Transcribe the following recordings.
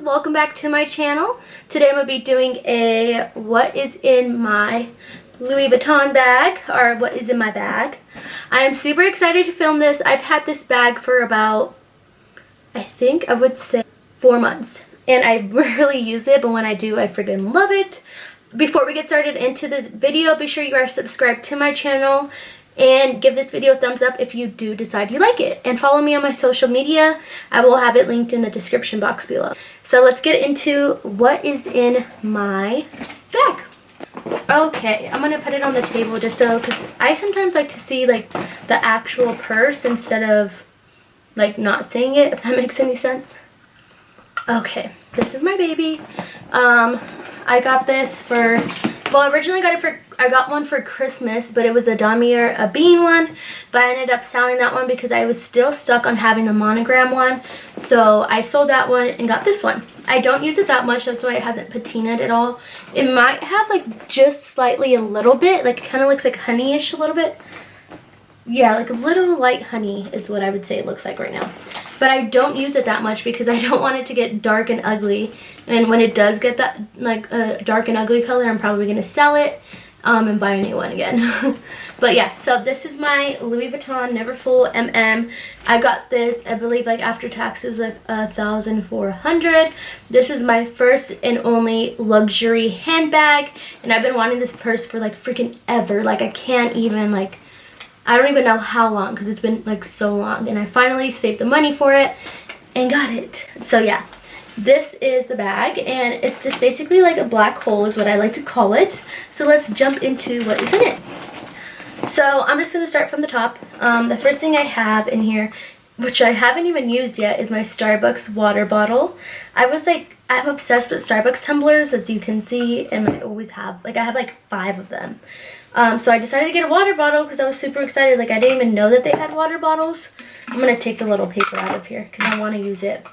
welcome back to my channel. Today I'm going to be doing a what is in my Louis Vuitton bag, or what is in my bag. I am super excited to film this. I've had this bag for about, I think I would say 4 months, and I rarely use it, but when I do I freaking love it. Before we get started into this video, be sure you are subscribed to my channel and give this video a thumbs up if you do decide you like it. And follow me on my social media. I will have it linked in the description box below. So let's get into what is in my bag. Okay, I'm going to put it on the table just so, because I sometimes like to see like the actual purse instead of like not seeing it, if that makes any sense. Okay, this is my baby. I got this for, well, originally I got one for Christmas, but it was the Damier a bean one, but I ended up selling that one because I was still stuck on having the monogram one, so I sold that one and got this one. I don't use it that much, that's why it hasn't patinaed at all. It might have like just slightly a little bit, like it kind of looks like honey-ish a little bit. Yeah, like a little light honey is what I would say it looks like right now. But I don't use it that much because I don't want it to get dark and ugly. And when it does get that like a dark and ugly color, I'm probably going to sell it and buy a new one again. But yeah, so this is my Louis Vuitton Neverfull MM. I got this, I believe, like after tax it was like $1,400. This is my first and only luxury handbag, and I've been wanting this purse for like freaking ever. Like I can't even like, I don't even know how long, because it's been like so long, and I finally saved the money for it and got it. So yeah, this is the bag, and it's just basically like a black hole is what I like to call it. So let's jump into what is in it. So I'm just going to start from the top. The first thing I have in here, which I haven't even used yet, is my Starbucks water bottle. I'm obsessed with Starbucks tumblers, as you can see, and I always have. Like I have like 5 of them. So I decided to get a water bottle because I was super excited. Like I didn't even know that they had water bottles. I'm going to take the little paper out of here because I want to use it.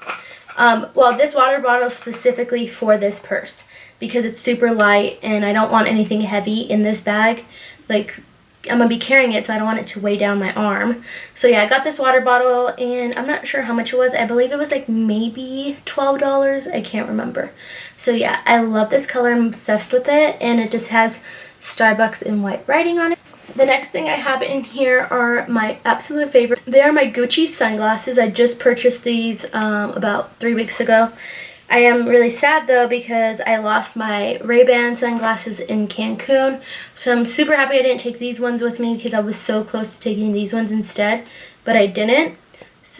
Well, this water bottle is specifically for this purse because it's super light and I don't want anything heavy in this bag. Like I'm going to be carrying it, so I don't want it to weigh down my arm. So yeah, I got this water bottle and I'm not sure how much it was. I believe it was like maybe $12. I can't remember. So yeah, I love this color. I'm obsessed with it, and it just has Starbucks in white writing on it. The next thing I have in here are my absolute favorite. They are my Gucci sunglasses. I just purchased these about 3 weeks ago. I am really sad though because I lost my Ray-Ban sunglasses in Cancun. So I'm super happy I didn't take these ones with me because I was so close to taking these ones instead, but I didn't.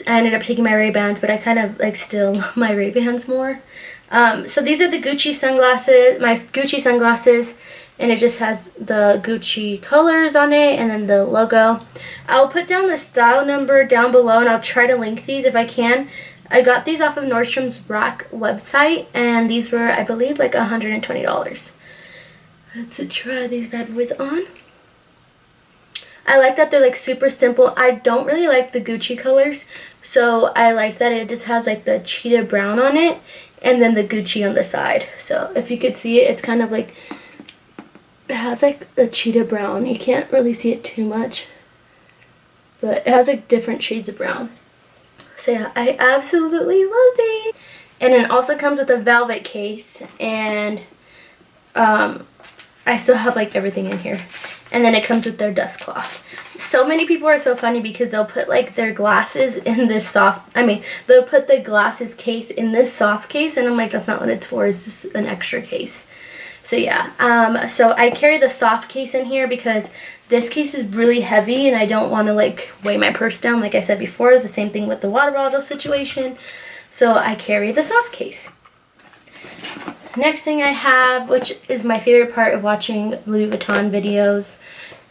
I ended up taking my Ray-Bans, but I kind of like still love my Ray-Bans more. So these are the Gucci sunglasses, my Gucci sunglasses. And it just has the Gucci colors on it and then the logo. I'll put down the style number down below, and I'll try to link these if I can. I got these off of Nordstrom's Rack website, and these were, I believe, like $120. Let's try these bad boys on. I like that they're like super simple. I don't really like the Gucci colors, so I like that it just has like the cheetah brown on it and then the Gucci on the side. So if you could see it, it's kind of like, it has like a cheetah brown. You can't really see it too much, but it has like different shades of brown. So yeah, I absolutely love these. And it also comes with a velvet case, and I still have like everything in here. And then it comes with their dust cloth. So many people are so funny because they'll put like their glasses in this they'll put the glasses case in this soft case, and I'm like, that's not what it's for. It's just an extra case. So yeah, so I carry the soft case in here because this case is really heavy and I don't want to like weigh my purse down, like I said before. The same thing with the water bottle situation. So I carry the soft case. Next thing I have, which is my favorite part of watching Louis Vuitton videos,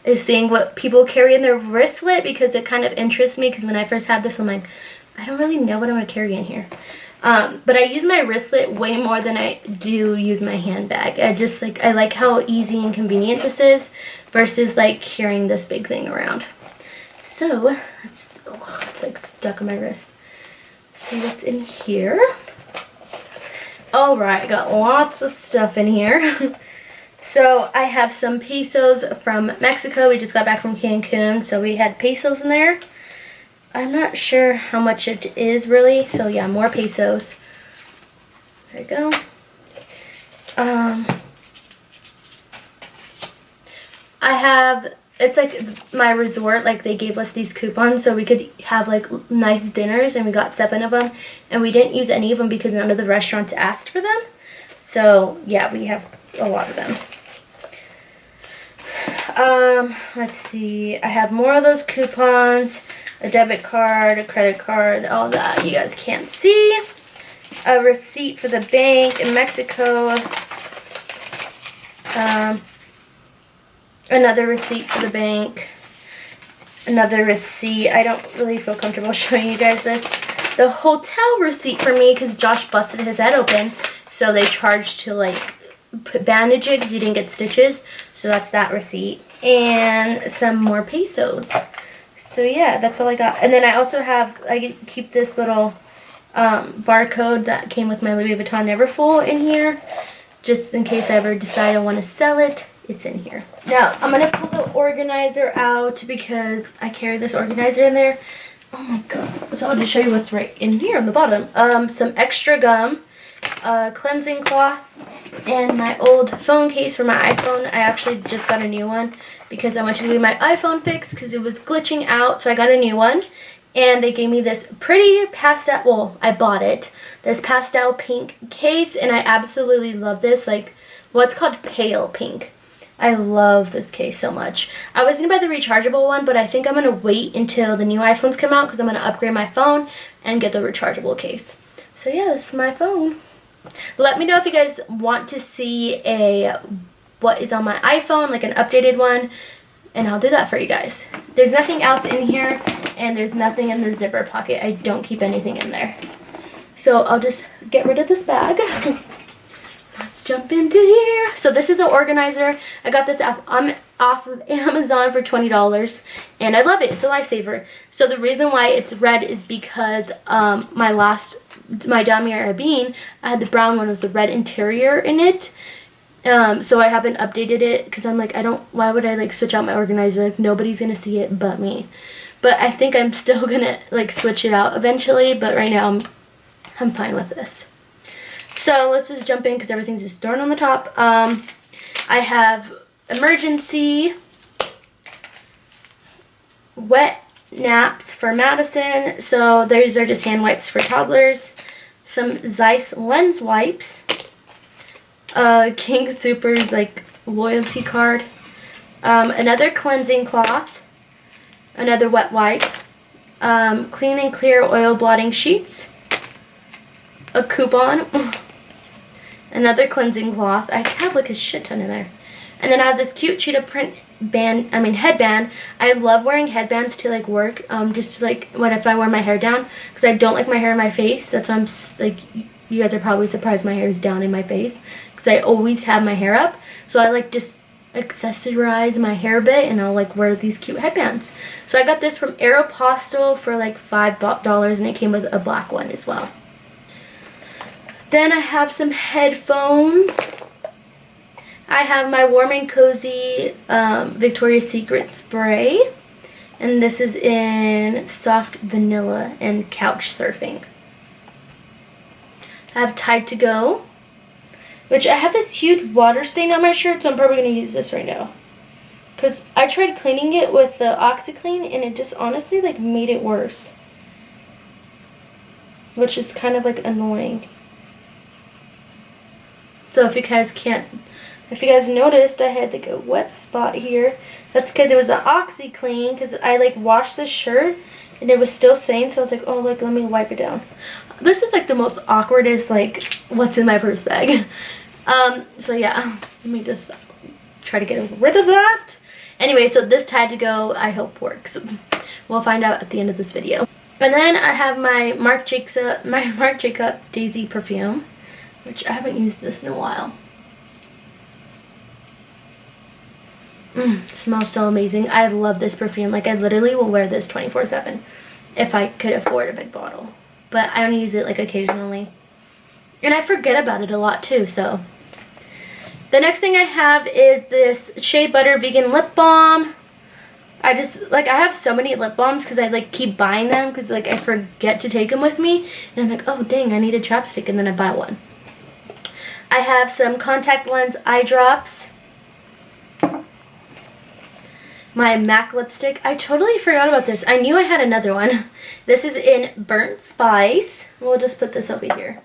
is seeing what people carry in their wristlet, because it kind of interests me, because when I first had this I'm like, I don't really know what I'm going to carry in here. But I use my wristlet way more than I do use my handbag. I like how easy and convenient this is versus like carrying this big thing around. So it's like stuck on my wrist. So what's in here? Alright, I got lots of stuff in here. So I have some pesos from Mexico. We just got back from Cancun, so we had pesos in there. I'm not sure how much it is really, so yeah, more pesos. There you go. I have, it's like my resort, like they gave us these coupons so we could have like nice dinners, and we got 7 of them, and we didn't use any of them because none of the restaurants asked for them. So yeah, we have a lot of them. Let's see, I have more of those coupons, a debit card, a credit card, all that you guys can't see. A receipt for the bank in Mexico. Another receipt for the bank. Another receipt. I don't really feel comfortable showing you guys this. The hotel receipt for me, because Josh busted his head open. So they charged to like bandage it because he didn't get stitches. So that's that receipt. And some more pesos. So yeah, that's all I got. And then I also have, I keep this little barcode that came with my Louis Vuitton Neverfull in here. Just in case I ever decide I want to sell it. It's in here. Now, I'm going to pull the organizer out because I carry this organizer in there. Oh my god. So I'll just show you what's right in here on the bottom. Some extra gum, cleansing cloth, and my old phone case for my iPhone. I actually just got a new one because I went to do my iPhone fix because it was glitching out. So I got a new one. And they gave me this pretty pastel, well, I bought it. This pastel pink case, and I absolutely love this. Like, well, it's called pale pink. I love this case so much. I was going to buy the rechargeable one, but I think I'm going to wait until the new iPhones come out because I'm going to upgrade my phone and get the rechargeable case. So yeah, this is my phone. Let me know if you guys want to see what is on my iPhone, like an updated one, and I'll do that for you guys. There's nothing else in here, and there's nothing in the zipper pocket. I don't keep anything in there. So I'll just get rid of this bag. Let's jump into here. So this is an organizer. I got this off of Amazon for $20, and I love it. It's a lifesaver. So the reason why it's red is because my Damier Ebene, I had the brown one with the red interior in it. So I haven't updated it because I'm like, why would I like switch out my organizer? Like, nobody's gonna see it but me. But I think I'm still gonna like switch it out eventually, but right now I'm fine with this. So let's just jump in because everything's just thrown on the top. I have emergency wet naps for Madison. So these are just hand wipes for toddlers. Some Zeiss lens wipes. King Soopers like loyalty card. Another cleansing cloth. Another wet wipe. Clean and clear oil blotting sheets. A coupon. Another cleansing cloth. I have like a shit ton in there. And then I have this cute cheetah print headband. I love wearing headbands to like work. Just to, like if I wear my hair down, because I don't like my hair in my face. That's why I'm like, you guys are probably surprised my hair is down in my face, because I always have my hair up. So I like just accessorize my hair a bit, and I'll like wear these cute headbands. So I got this from Aeropostale for like $5, and it came with a black one as well. Then I have some headphones. I have my Warm and Cozy Victoria's Secret spray. And this is in soft vanilla and couch surfing. I have Tide to Go, which I have this huge water stain on my shirt, so I'm probably going to use this right now. Because I tried cleaning it with the OxyClean, and it just honestly like made it worse. Which is kind of like annoying. So if you guys noticed, I had like a wet spot here. That's because it was an OxyClean, because I like washed the shirt and it was still stained, so I was like, oh, like let me wipe it down. This is like the most awkwardest like what's in my purse bag. So yeah, let me just try to get rid of that. Anyway, so this Tide to Go I hope works. We'll find out at the end of this video. And then I have my Marc Jacob Daisy perfume, which I haven't used this in a while. It smells so amazing. I love this perfume. Like, I literally will wear this 24/7 if I could afford a big bottle. But I only use it like occasionally. And I forget about it a lot too, so. The next thing I have is this Shea Butter Vegan Lip Balm. I have so many lip balms because I like keep buying them because like I forget to take them with me. And I'm like, oh dang, I need a chapstick, and then I buy one. I have some contact lens eye drops. My MAC lipstick. I totally forgot about this. I knew I had another one. This is in Burnt Spice. We'll just put this over here.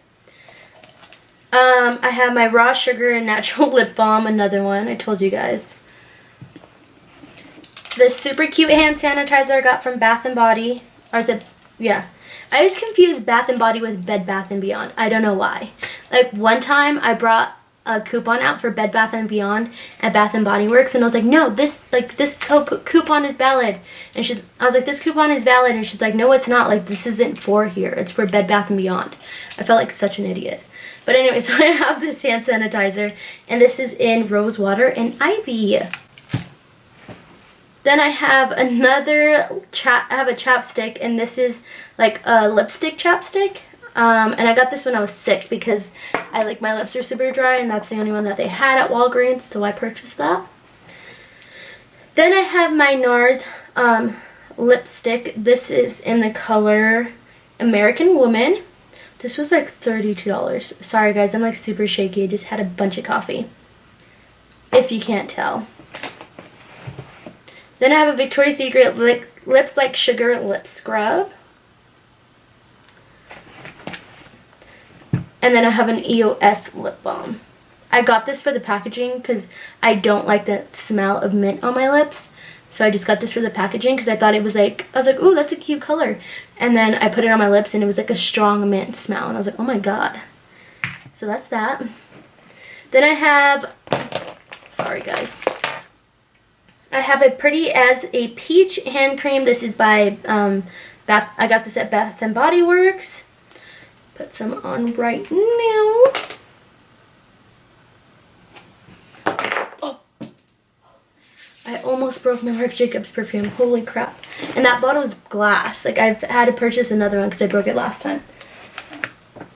I have my Raw Sugar and Natural Lip Balm, another one. I told you guys. This super cute hand sanitizer I got from Bath & Body. Or is it? Yeah. I always confuse Bath & Body with Bed Bath & Beyond. I don't know why. Like, one time I brought a coupon out for Bed Bath & Beyond at Bath & Body Works, and I was like, no, this coupon is valid. And I was like, this coupon is valid, and she's like, no, it's not. Like, this isn't for here. It's for Bed Bath & Beyond. I felt like such an idiot. But anyway, so I have this hand sanitizer, and this is in Rose Water and Ivy. Then I have another I have a chapstick, and this is like a lipstick chapstick. And I got this when I was sick because my lips are super dry, and that's the only one that they had at Walgreens, so I purchased that. Then I have my Nars lipstick. This is in the color American Woman. This was like $32. Sorry guys, I'm like super shaky. I just had a bunch of coffee, if you can't tell. Then I have a Victoria's Secret Lips Like Sugar lip scrub. And then I have an Eos Lip Balm. I got this for the packaging because I don't like the smell of mint on my lips. So I just got this for the packaging because I thought it was like, I was like, ooh, that's a cute color. And then I put it on my lips and it was like a strong mint smell. And I was like, oh my god. So that's that. Then I have, sorry guys. I have a Pretty as a Peach hand cream. This is by I got this at Bath & Body Works. Put some on right now. Oh, I almost broke my Marc Jacobs perfume. Holy crap. And that bottle is glass. Like, I've had to purchase another one because I broke it last time.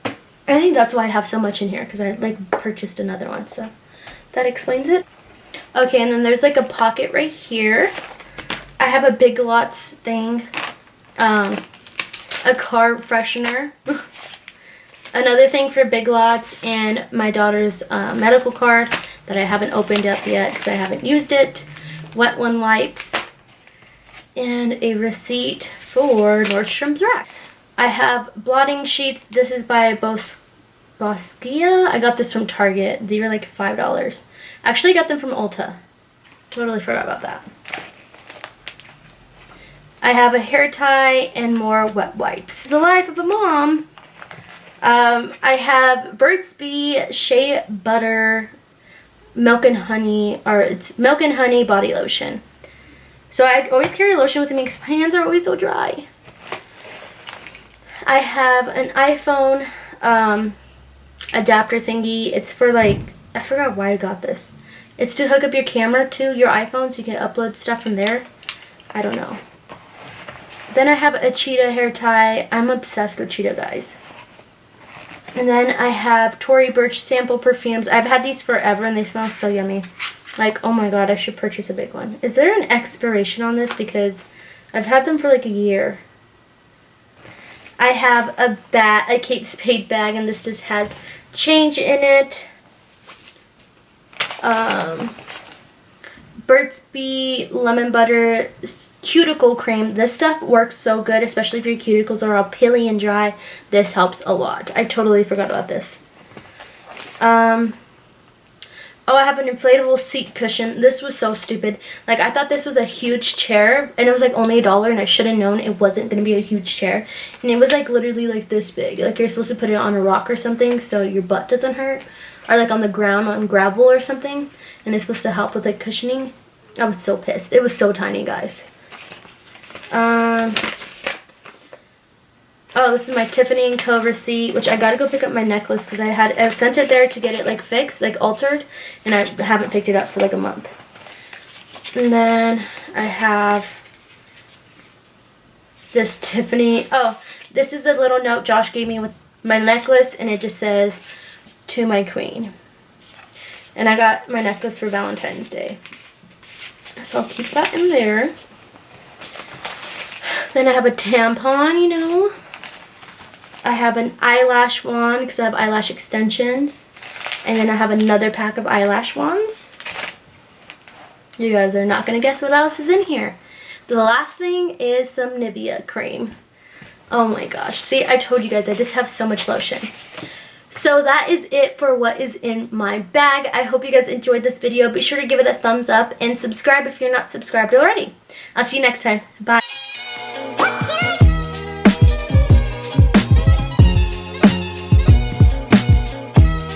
I think that's why I have so much in here, because I like purchased another one. So that explains it. Okay, and then there's like a pocket right here. I have a Big Lots thing. A car freshener. Another thing for Big Lots, and my daughter's medical card that I haven't opened up yet because I haven't used it. Wet One wipes. And a receipt for Nordstrom's Rack. I have blotting sheets. This is by Boskia. I got this from Target. They were like $5. Actually got them from Ulta. Totally forgot about that. I have a hair tie and more wet wipes. The life of a mom. I have Burt's Bee Shea Butter Milk and Honey, or it's Milk and Honey body lotion. So I always carry lotion with me because my hands are always so dry. I have an iPhone adapter thingy. It's for like, I forgot why I got this. It's to hook up your camera to your iPhone so you can upload stuff from there. I don't know. Then I have a cheetah hair tie. I'm obsessed with cheetah, guys. And then I have Tory Burch sample perfumes. I've had these forever and they smell so yummy. Like, oh my god, I should purchase a big one. Is there an expiration on this? Because I've had them for like a year. I have a Kate Spade bag, and this just has change in it. Burt's Bee Lemon Butter Cuticle Cream. This stuff works so good, especially if your cuticles are all pilly and dry. This helps a lot. I totally forgot about this. Oh, I have an inflatable seat cushion. This was so stupid. Like, I thought this was a huge chair, and it was like only $1, and I should have known it wasn't going to be a huge chair. And it was like literally like this big. Like, you're supposed to put it on a rock or something so your butt doesn't hurt. Or like on the ground on gravel or something. And it's supposed to help with like cushioning. I was so pissed. It was so tiny, guys. Oh, this is my Tiffany & Co. receipt, which I gotta go pick up my necklace because I sent it there to get it like fixed, like altered, and I haven't picked it up for like a month. And then I have this Tiffany. Oh, this is a little note Josh gave me with my necklace, and it just says, "To my queen." And I got my necklace for Valentine's Day, so I'll keep that in there. Then I have a tampon, you know. I have an eyelash wand because I have eyelash extensions. And then I have another pack of eyelash wands. You guys are not going to guess what else is in here. The last thing is some Nivea cream. Oh my gosh. See, I told you guys I just have so much lotion. So that is it for what is in my bag. I hope you guys enjoyed this video. Be sure to give it a thumbs up and subscribe if you're not subscribed already. I'll see you next time. Bye.